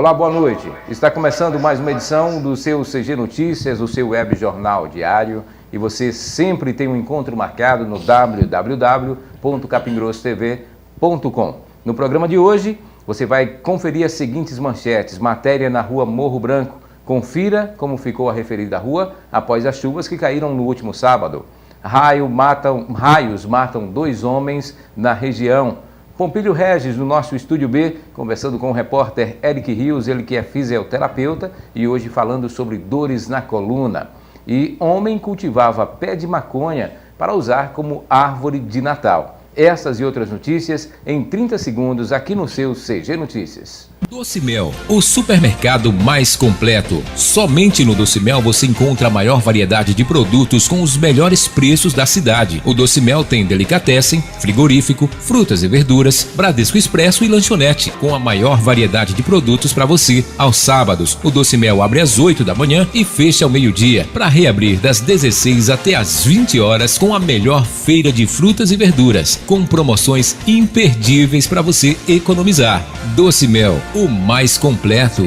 Olá, boa noite. Está começando mais uma edição do seu CG Notícias, o seu web jornal diário. E você sempre tem um encontro marcado no www.capingrossotv.com. No programa de hoje, você vai conferir as seguintes manchetes. Matéria na rua Morro Branco. Confira como ficou a referida rua após as chuvas que caíram no último sábado. Raios matam 2 homens na região. Pompílio Regis, no nosso Estúdio B, conversando com o repórter Eric Rios, ele que é fisioterapeuta e hoje falando sobre dores na coluna. E homem cultivava pé de maconha para usar como árvore de Natal. Essas e outras notícias em 30 segundos aqui no seu CG Notícias. Doce Mel, o supermercado mais completo. Somente no Doce Mel você encontra a maior variedade de produtos com os melhores preços da cidade. O Doce Mel tem delicatessen, frigorífico, frutas e verduras, Bradesco Expresso e lanchonete, com a maior variedade de produtos para você. Aos sábados, o Doce Mel abre às 8 da manhã e fecha ao meio-dia, para reabrir das 16 até às 20 horas com a melhor feira de frutas e verduras, com promoções imperdíveis para você economizar. Doce Mel, o mais completo.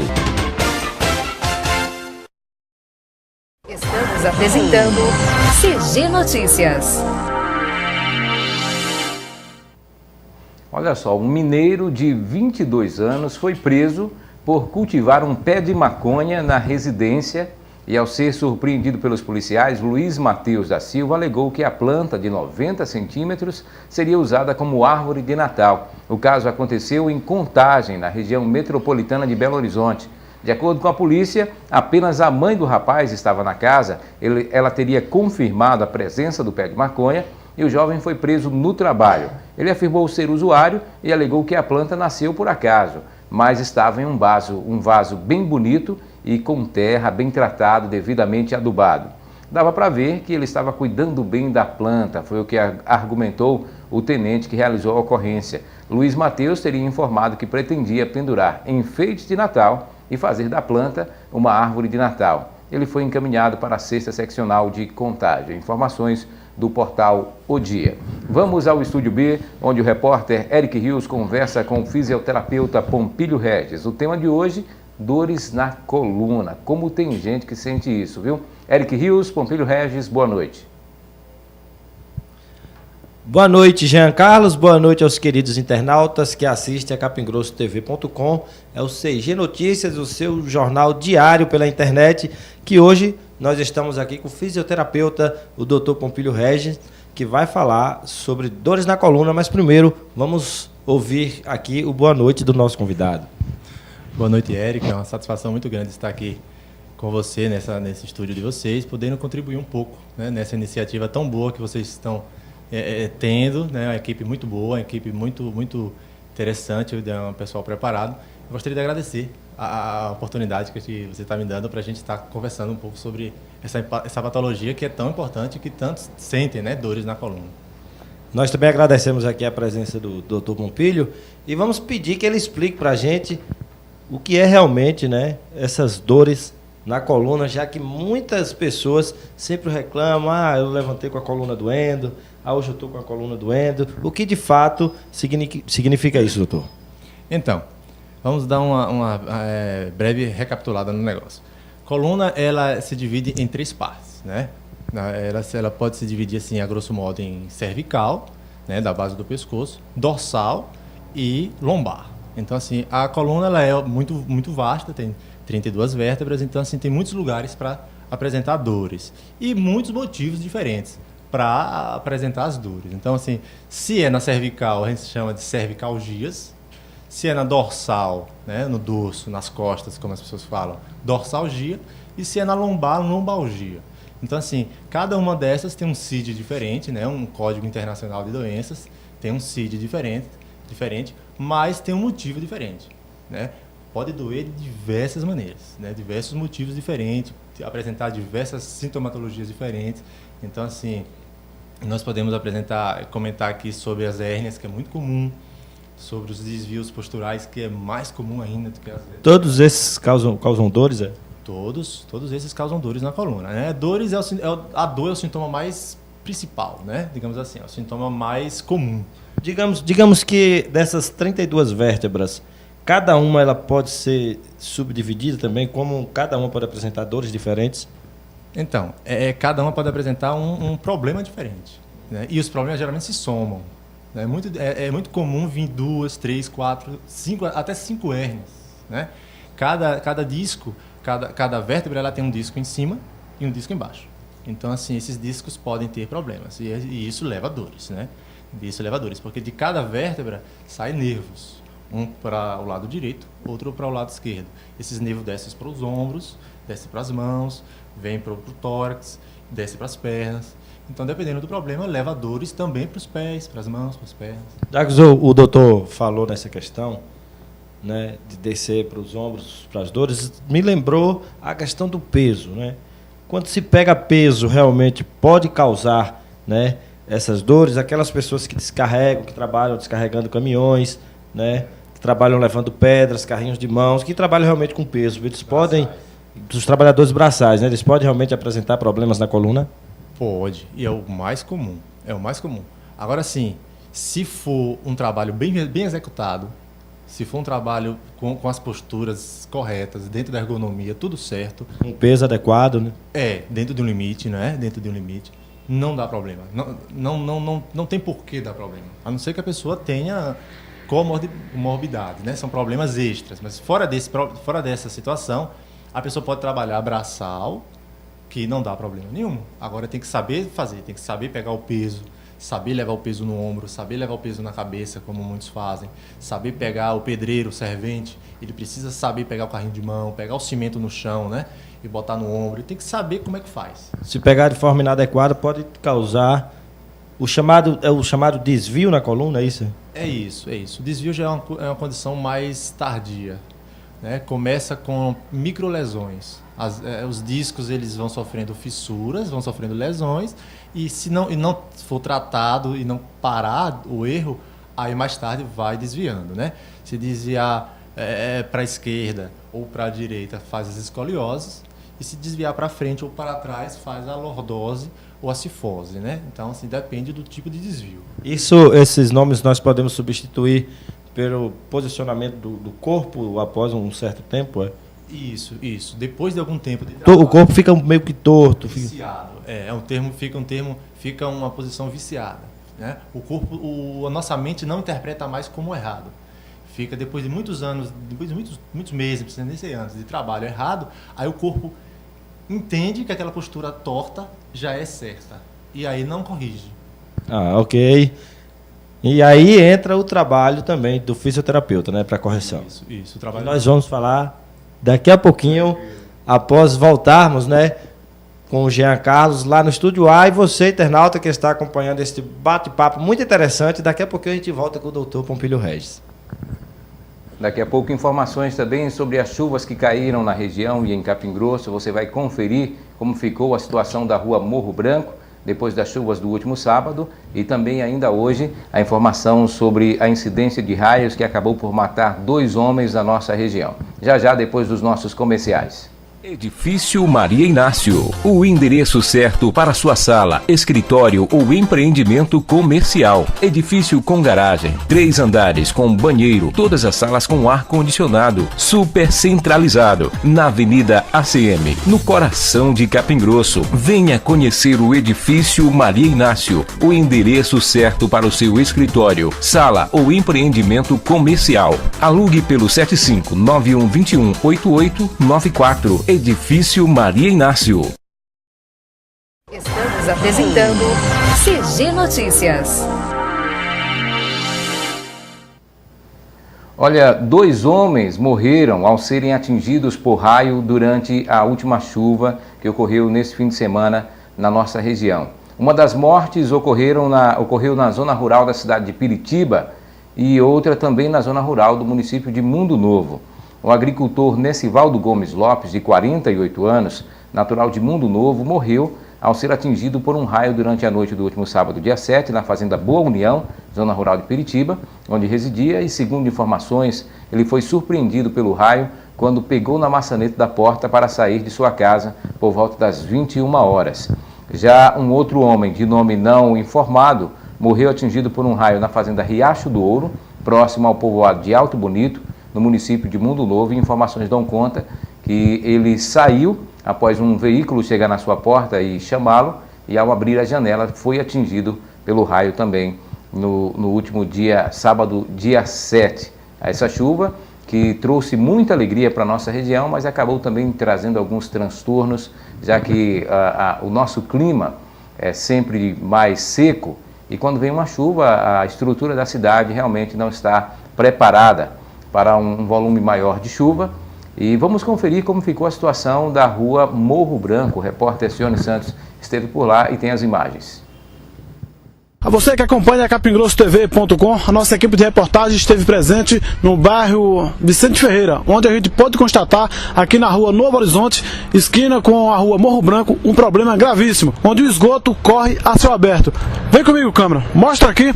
Estamos apresentando CG Notícias. Olha só, um mineiro de 22 anos foi preso por cultivar um pé de maconha na residência e, ao ser surpreendido pelos policiais, Luiz Mateus da Silva alegou que a planta de 90 centímetros seria usada como árvore de Natal. O caso aconteceu em Contagem, na região metropolitana de Belo Horizonte. De acordo com a polícia, apenas a mãe do rapaz estava na casa. Ela teria confirmado a presença do pé de maconha e o jovem foi preso no trabalho. Ele afirmou ser usuário e alegou que a planta nasceu por acaso, mas estava em um vaso bem bonito e com terra, bem tratado, devidamente adubado. Dava para ver que ele estava cuidando bem da planta, foi o que argumentou o tenente que realizou a ocorrência. Luiz Mateus teria informado que pretendia pendurar enfeites de Natal e fazer da planta uma árvore de Natal. Ele foi encaminhado para a 6ª Seccional de Contagem. Informações do portal O Dia. Vamos ao Estúdio B, onde o repórter Eric Rios conversa com o fisioterapeuta Pompílio Regis. O tema de hoje: dores na coluna. Como tem gente que sente isso, viu? Eric Rios, Pompílio Regis, boa noite. Boa noite, Jean Carlos. Boa noite aos queridos internautas que assistem a capingrossotv.com. É o CG Notícias, o seu jornal diário pela internet, que hoje nós estamos aqui com o fisioterapeuta, o Dr. Pompílio Regis, que vai falar sobre dores na coluna, mas primeiro vamos ouvir aqui o boa noite do nosso convidado. Boa noite, Eric. É uma satisfação muito grande estar aqui com você nesse estúdio de vocês, podendo contribuir um pouco, né, nessa iniciativa tão boa que vocês estão tendo, né, uma equipe muito boa, uma equipe muito interessante, um pessoal preparado. Eu gostaria de agradecer a oportunidade que você está me dando para a gente estar conversando um pouco sobre essa patologia que é tão importante e que tantos sentem, né, dores na coluna. Nós também agradecemos aqui a presença do Dr. Pompílio e vamos pedir que ele explique para a gente o que é realmente, né, essas dores na coluna, já que muitas pessoas sempre reclamam: eu levantei com a coluna doendo, hoje eu estou com a coluna doendo. O que de fato significa isso, doutor? Então, vamos dar uma breve recapitulada no negócio. Coluna, ela se divide em 3 partes, né? Ela pode se dividir, assim, a grosso modo, em cervical, né, da base do pescoço, dorsal e lombar. Então, assim, a coluna ela é muito vasta, tem 32 vértebras, então, assim, tem muitos lugares para apresentar dores e muitos motivos diferentes para apresentar as dores. Então, assim, se é na cervical, a gente chama de cervicalgias. Se é na dorsal, né, no dorso, nas costas, como as pessoas falam, dorsalgia. E se é na lombar, lombalgia. Então, assim, cada uma dessas tem um CID diferente, né, um Código Internacional de Doenças, tem um CID diferente, mas tem um motivo diferente, né? Pode doer de diversas maneiras, né? Diversos motivos diferentes, apresentar diversas sintomatologias diferentes. Então, assim, nós podemos comentar aqui sobre as hérnias, que é muito comum, sobre os desvios posturais, que é mais comum ainda do que as hérnias. Todos esses causam dores, é? Todos esses causam dores na coluna, né? A dor é o sintoma mais principal, né? Digamos assim, é o sintoma mais comum. Digamos que dessas 32 vértebras, cada uma ela pode ser subdividida também, como cada uma pode apresentar dores diferentes? Então, cada uma pode apresentar um problema diferente, né? E os problemas geralmente se somam. Né? É muito comum vir 2, 3, 4, 5, até 5 hérnias. Né? Cada disco, cada vértebra, ela tem um disco em cima e um disco embaixo. Então, assim, esses discos podem ter problemas. E isso leva a dores, né? Isso leva a dores, porque de cada vértebra saem nervos. Um para o lado direito, outro para o lado esquerdo. Esses nervos descem para os ombros, descem para as mãos, vêm para o tórax, descem para as pernas. Então, dependendo do problema, leva a dores também para os pés, para as mãos, para as pernas. Já que o doutor falou nessa questão, né, de descer para os ombros, para as dores, me lembrou a questão do peso, né? Quando se pega peso, realmente pode causar, né, essas dores. Aquelas pessoas que descarregam, que trabalham descarregando caminhões, né, que trabalham levando pedras, carrinhos de mãos, que trabalham realmente com peso, eles podem, dos trabalhadores braçais, né, eles podem realmente apresentar problemas na coluna? Pode, e é o mais comum. É o mais comum. Agora sim, se for um trabalho bem executado, se for um trabalho com as posturas corretas, dentro da ergonomia, tudo certo. Um peso adequado, né? Dentro de um limite, né? Dentro de um limite, não dá problema. Não tem porquê dar problema. A não ser que a pessoa tenha comorbidade, né? São problemas extras. Mas fora dessa situação, a pessoa pode trabalhar braçal, que não dá problema nenhum. Agora tem que saber fazer, tem que saber pegar o peso, saber levar o peso no ombro, saber levar o peso na cabeça, como muitos fazem, saber pegar o pedreiro, o servente, ele precisa saber pegar o carrinho de mão, pegar o cimento no chão, né? E botar no ombro, ele tem que saber como é que faz. Se pegar de forma inadequada, pode causar o chamado desvio na coluna, é isso? É isso. O desvio já é uma condição mais tardia, né? Começa com microlesões. Os discos eles vão sofrendo fissuras, vão sofrendo lesões, e se não for tratado e não parar o erro, aí mais tarde vai desviando, né? Se desviar para a esquerda ou para a direita faz as escolioses, e se desviar para frente ou para trás faz a lordose ou a cifose, né? Então, assim, depende do tipo de desvio. Esses nomes nós podemos substituir pelo posicionamento do corpo após um certo tempo, é? Isso. Depois de algum tempo de trabalho, o corpo fica meio que torto. Viciado. Fica uma posição viciada, né? O corpo, a nossa mente não interpreta mais como errado. Fica depois de muitos anos, depois de muitos meses, não precisa nem ser anos, de trabalho errado, aí o corpo entende que aquela postura torta já é certa. E aí não corrige. Ah, ok. E aí entra o trabalho também do fisioterapeuta, né, para correção. Isso. O trabalho. Nós vamos falar daqui a pouquinho, após voltarmos, né, com o Jean Carlos lá no Estúdio A, e você, internauta, que está acompanhando este bate-papo muito interessante. Daqui a pouquinho a gente volta com o doutor Pompílio Regis. Daqui a pouco informações também sobre as chuvas que caíram na região e em Capim Grosso. Você vai conferir como ficou a situação da rua Morro Branco depois das chuvas do último sábado, e também ainda hoje a informação sobre a incidência de raios que acabou por matar 2 homens na nossa região. Já depois dos nossos comerciais. Edifício Maria Inácio, o endereço certo para sua sala, escritório ou empreendimento comercial. Edifício com garagem, 3 andares com banheiro, todas as salas com ar-condicionado, super centralizado, na Avenida ACM, no coração de Capim Grosso. Venha conhecer o Edifício Maria Inácio, o endereço certo para o seu escritório, sala ou empreendimento comercial. Alugue pelo 7591218894. Edifício Maria Inácio. Estamos apresentando CG Notícias. Olha, 2 homens morreram ao serem atingidos por raio durante a última chuva que ocorreu nesse fim de semana na nossa região. Uma das mortes ocorreu na zona rural da cidade de Piritiba e outra também na zona rural do município de Mundo Novo. O agricultor Nessivaldo Gomes Lopes, de 48 anos, natural de Mundo Novo, morreu ao ser atingido por um raio durante a noite do último sábado, dia 7, na fazenda Boa União, zona rural de Piritiba, onde residia, e segundo informações, ele foi surpreendido pelo raio quando pegou na maçaneta da porta para sair de sua casa por volta das 21 horas. Já um outro homem, de nome não informado, morreu atingido por um raio na fazenda Riacho do Ouro, próximo ao povoado de Alto Bonito, no município de Mundo Novo, e informações dão conta que ele saiu após um veículo chegar na sua porta e chamá-lo, e ao abrir a janela foi atingido pelo raio também no último dia, sábado, dia 7. Essa chuva que trouxe muita alegria para a nossa região, mas acabou também trazendo alguns transtornos, já que o nosso clima é sempre mais seco, e quando vem uma chuva, a estrutura da cidade realmente não está preparada para um volume maior de chuva. E vamos conferir como ficou a situação da rua Morro Branco. O repórter Cione Santos esteve por lá e tem as imagens. A você que acompanha a capingrossotv.com, a nossa equipe de reportagem esteve presente no bairro Vicente Ferreira, onde a gente pode constatar aqui na rua Novo Horizonte, esquina com a rua Morro Branco, um problema gravíssimo, onde o esgoto corre a céu aberto. Vem comigo, câmera, mostra aqui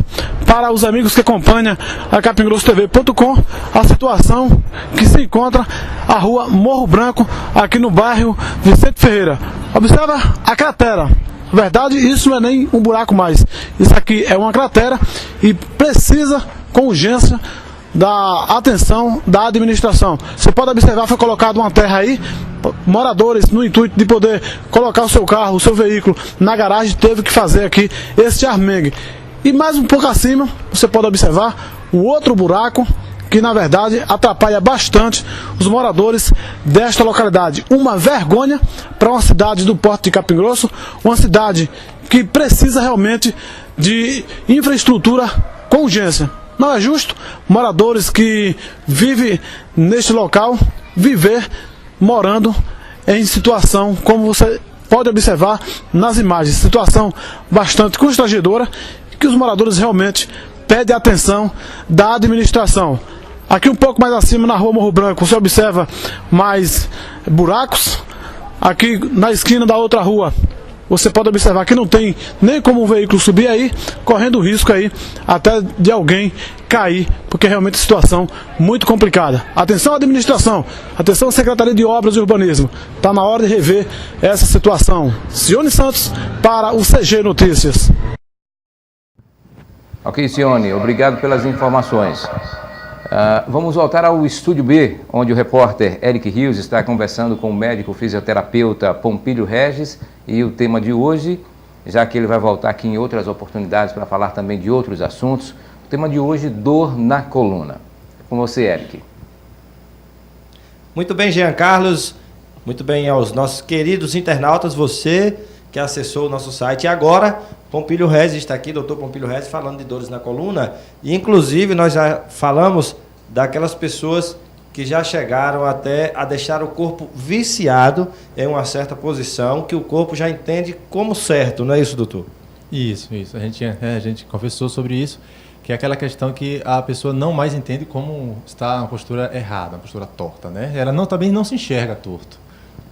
para os amigos que acompanham a capingrossotv.com a situação que se encontra a rua Morro Branco, aqui no bairro Vicente Ferreira. Observa a cratera. Na verdade, isso não é nem um buraco mais. Isso aqui é uma cratera e precisa, com urgência, da atenção da administração. Você pode observar, foi colocada uma terra aí, moradores, no intuito de poder colocar o seu carro, o seu veículo na garagem, teve que fazer aqui esse armengue. E mais um pouco acima, você pode observar um outro buraco, que na verdade atrapalha bastante os moradores desta localidade. Uma vergonha para uma cidade do porte de Capim Grosso, uma cidade que precisa realmente de infraestrutura com urgência. Não é justo moradores que vivem neste local viver morando em situação como você pode observar nas imagens, situação bastante constrangedora, que os moradores realmente pedem a atenção da administração. Aqui um pouco mais acima, na rua Morro Branco, você observa mais buracos. Aqui na esquina da outra rua, você pode observar que não tem nem como um veículo subir aí, correndo o risco aí até de alguém cair, porque realmente é uma situação muito complicada. Atenção administração, atenção Secretaria de Obras e Urbanismo, está na hora de rever essa situação. Cione Santos para o CG Notícias. Ok, Cione, obrigado pelas informações. Vamos voltar ao Estúdio B, onde o repórter Eric Rios está conversando com o médico fisioterapeuta Pompílio Regis, e o tema de hoje, já que ele vai voltar aqui em outras oportunidades para falar também de outros assuntos, o tema de hoje, dor na coluna. Com você, Eric. Muito bem, Jean Carlos, muito bem aos nossos queridos internautas, você que acessou o nosso site. E agora, Pompílio Regis está aqui, doutor Pompílio Regis, falando de dores na coluna. E, inclusive, nós já falamos daquelas pessoas que já chegaram até a deixar o corpo viciado em uma certa posição, que o corpo já entende como certo, não é isso, doutor? Isso. A gente conversou sobre isso, que é aquela questão que a pessoa não mais entende como está uma postura errada, uma postura torta, né? Ela também não se enxerga torto.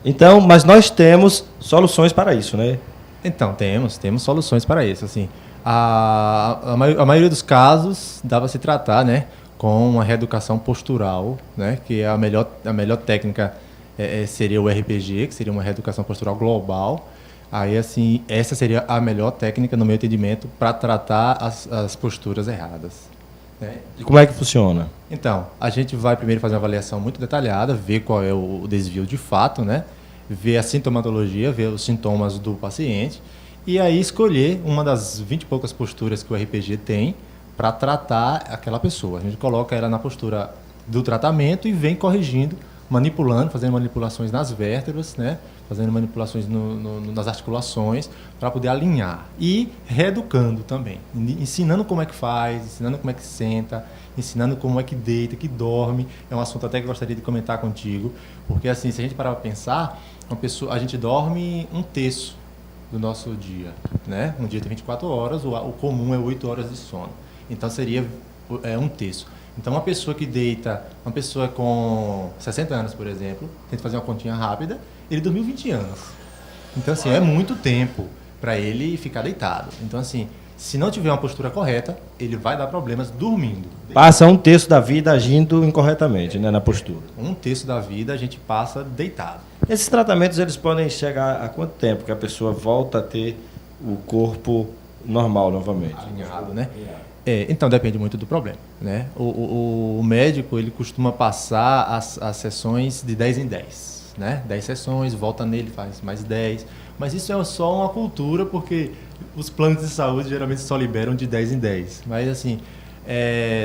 Então, mas nós temos soluções para isso, né? Então, temos soluções para isso. Assim, a maioria dos casos dá para se tratar, né, com uma reeducação postural, né, que é a melhor técnica seria o RPG, que seria uma reeducação postural global. Aí, assim, essa seria a melhor técnica, no meu entendimento, para tratar as posturas erradas. Né? E como é que funciona? Então, a gente vai primeiro fazer uma avaliação muito detalhada, ver qual é o desvio de fato, né? Ver a sintomatologia, ver os sintomas do paciente e aí escolher uma das 20 e poucas posturas que o RPG tem para tratar aquela pessoa. A gente coloca ela na postura do tratamento e vem corrigindo, manipulando, fazendo manipulações nas vértebras, né? Fazendo manipulações nas articulações para poder alinhar e reeducando também, ensinando como é que faz, ensinando como é que senta, ensinando como é que deita, que dorme. É um assunto até que eu gostaria de comentar contigo, porque assim, se a gente parar para pensar, a gente dorme um terço do nosso dia, né? Um dia tem 24 horas, o comum é 8 horas de sono. Então seria um terço. Então uma pessoa que deita, uma pessoa com 60 anos, por exemplo, tenta fazer uma continha rápida, ele dormiu 20 anos. Então assim, é muito tempo para ele ficar deitado. Então assim, se não tiver uma postura correta, ele vai dar problemas dormindo. Passa um terço da vida agindo incorretamente, né, na postura. Um terço da vida a gente passa deitado. Esses tratamentos, eles podem chegar a quanto tempo que a pessoa volta a ter o corpo normal novamente? Alinhado, né? Então depende muito do problema, né? O médico, ele costuma passar as sessões de 10 em 10, né? 10 sessões, volta nele, faz mais 10. Mas isso é só uma cultura, porque os planos de saúde geralmente só liberam de 10 em 10. Mas assim,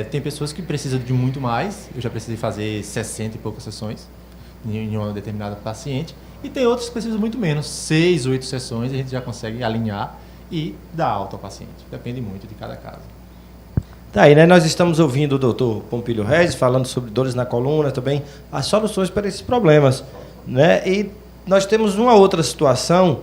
tem pessoas que precisam de muito mais. Eu já precisei fazer 60 e poucas sessões em uma determinada paciente. E tem outros que precisam muito menos, 6, 8 sessões, a gente já consegue alinhar e dar alta ao paciente. Depende muito de cada caso. Tá aí, né? Nós estamos ouvindo o doutor Pompílio Regis falando sobre dores na coluna, também as soluções para esses problemas, né? E nós temos uma outra situação,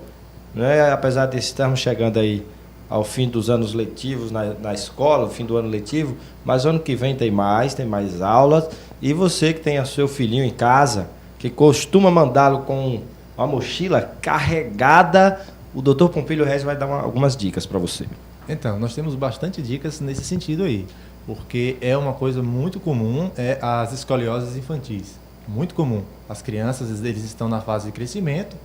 né? Apesar de estarmos chegando aí ao fim dos anos letivos na escola, o fim do ano letivo, mas ano que vem tem mais aulas, e você que tem o seu filhinho em casa, que costuma mandá-lo com uma mochila carregada, o doutor Pompílio Regis vai dar algumas dicas para você. Então, nós temos bastante dicas nesse sentido aí, porque é uma coisa muito comum, as escolioses infantis. Muito comum. As crianças, eles estão na fase de crescimento,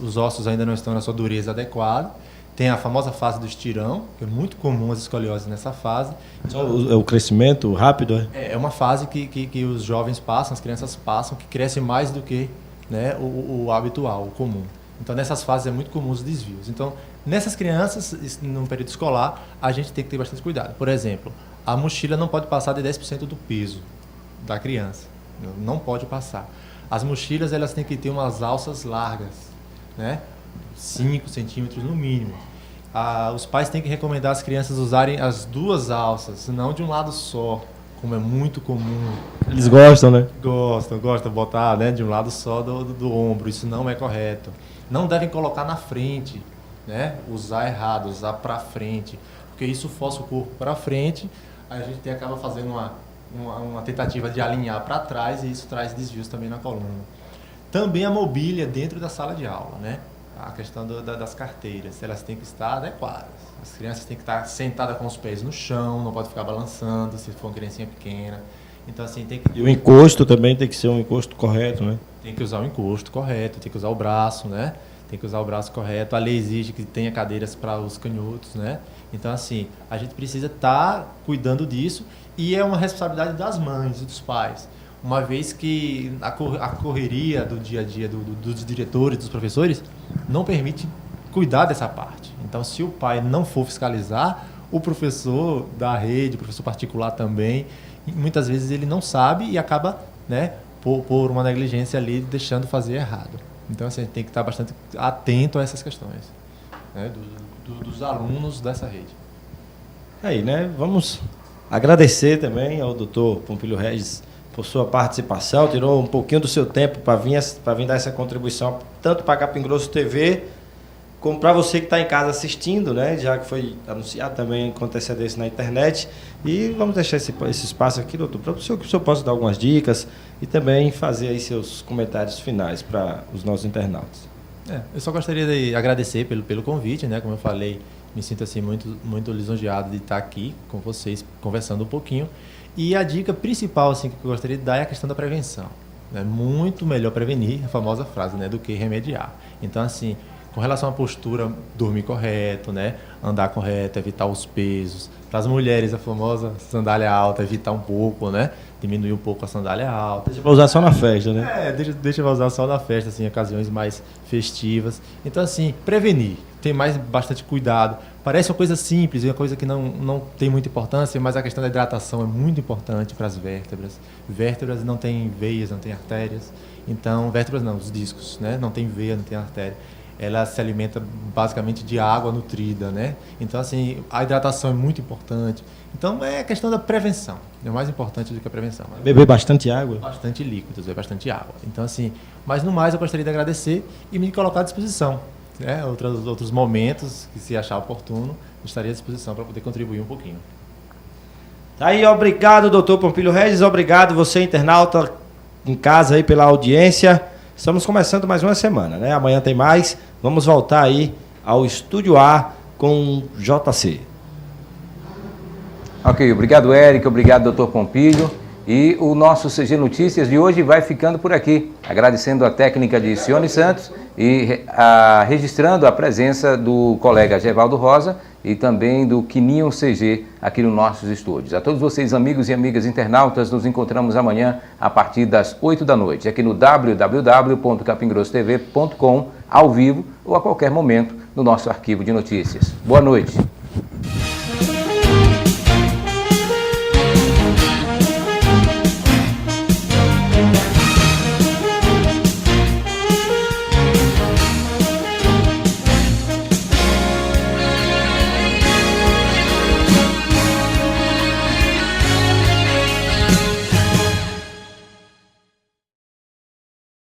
os ossos ainda não estão na sua dureza adequada, tem a famosa fase do estirão, que é muito comum as escolioses nessa fase. Então, o crescimento rápido? É uma fase que os jovens passam, as crianças passam, que cresce mais do que, né, o habitual, o comum. Então, nessas fases é muito comum os desvios. Então, nessas crianças, no período escolar, a gente tem que ter bastante cuidado. Por exemplo, a mochila não pode passar de 10% do peso da criança. Não pode passar. As mochilas, elas têm que ter umas alças largas, né? 5 centímetros no mínimo. Os pais têm que recomendar às crianças usarem as duas alças, não de um lado só, como é muito comum. Eles gostam, né? Gostam de botar, né, de um lado só do ombro. Isso não é correto. Não devem colocar na frente, né? Usar errado, usar para frente, porque isso força o corpo para frente. Aí a gente acaba fazendo uma tentativa de alinhar para trás, e isso traz desvios também na coluna. Também a mobília dentro da sala de aula, né? A questão das carteiras, elas têm que estar adequadas. As crianças têm que estar sentadas com os pés no chão, não pode ficar balançando se for uma criancinha pequena. Então, assim, tem que... E o encosto também tem que ser um encosto correto, né? Tem que usar o encosto correto, tem que usar o braço, né? Tem que usar o braço correto. A lei exige que tenha cadeiras para os canhotos, né? Então, assim, a gente precisa estar cuidando disso, e é uma responsabilidade das mães e dos pais. Uma vez que a correria do dia a dia dos diretores, dos professores, não permite cuidar dessa parte. Então, se o pai não for fiscalizar, o professor da rede, o professor particular também, muitas vezes ele não sabe e acaba, né, por uma negligência ali, deixando fazer errado. Então, assim, a gente tem que estar bastante atento a essas questões, né, dos alunos dessa rede. Aí, né? Vamos agradecer também ao doutor Pompílio Regis por sua participação, tirou um pouquinho do seu tempo para vir dar essa contribuição, tanto para a Capim Grosso TV, como para você que está em casa assistindo, né? Já que foi anunciado também com antecedência na internet. E vamos deixar esse espaço aqui, doutor, para o senhor possa dar algumas dicas e também fazer aí seus comentários finais para os nossos internautas. Eu só gostaria de agradecer pelo convite, né? Como eu falei, me sinto assim muito lisonjeado de estar aqui com vocês, conversando um pouquinho. E a dica principal, assim, que eu gostaria de dar é a questão da prevenção. É muito melhor prevenir, a famosa frase, né, do que remediar. Então, assim, com relação à postura, dormir correto, né, andar correto, evitar os pesos. Para as mulheres, a famosa sandália alta, evitar um pouco, né, diminuir um pouco a sandália alta. Deixa para usar só na festa, né? Deixa para usar só na festa, assim, ocasiões mais festivas. Então, assim, prevenir, ter bastante cuidado. Parece uma coisa simples, uma coisa que não tem muita importância, mas a questão da hidratação é muito importante para as vértebras. Vértebras não têm veias, não têm artérias. Então, vértebras não, os discos, né? Não tem veia, não tem artéria. Ela se alimenta basicamente de água nutrida, né? Então, assim, a hidratação é muito importante. Então, é a questão da prevenção. É mais importante do que a prevenção. Beber bastante água? Bastante líquidos, beber bastante água. Então, assim, mas no mais eu gostaria de agradecer e me colocar à disposição. Né? Outros momentos que, se achar oportuno, estaria à disposição para poder contribuir um pouquinho. Aí, obrigado, doutor Pompílio Regis, obrigado você, internauta, em casa aí pela audiência. Estamos começando mais uma semana, né? Amanhã tem mais. Vamos voltar aí ao Estúdio A com JC. Ok, obrigado, Érico, obrigado, doutor Pompílio. E o nosso CG Notícias de hoje vai ficando por aqui, agradecendo a técnica de Cione Santos e registrando a presença do colega Gevaldo Rosa e também do Quininho CG aqui nos nossos estúdios. A todos vocês, amigos e amigas internautas, nos encontramos amanhã a partir das 8 da noite, aqui no www.capingrossotv.com, ao vivo ou a qualquer momento no nosso arquivo de notícias. Boa noite.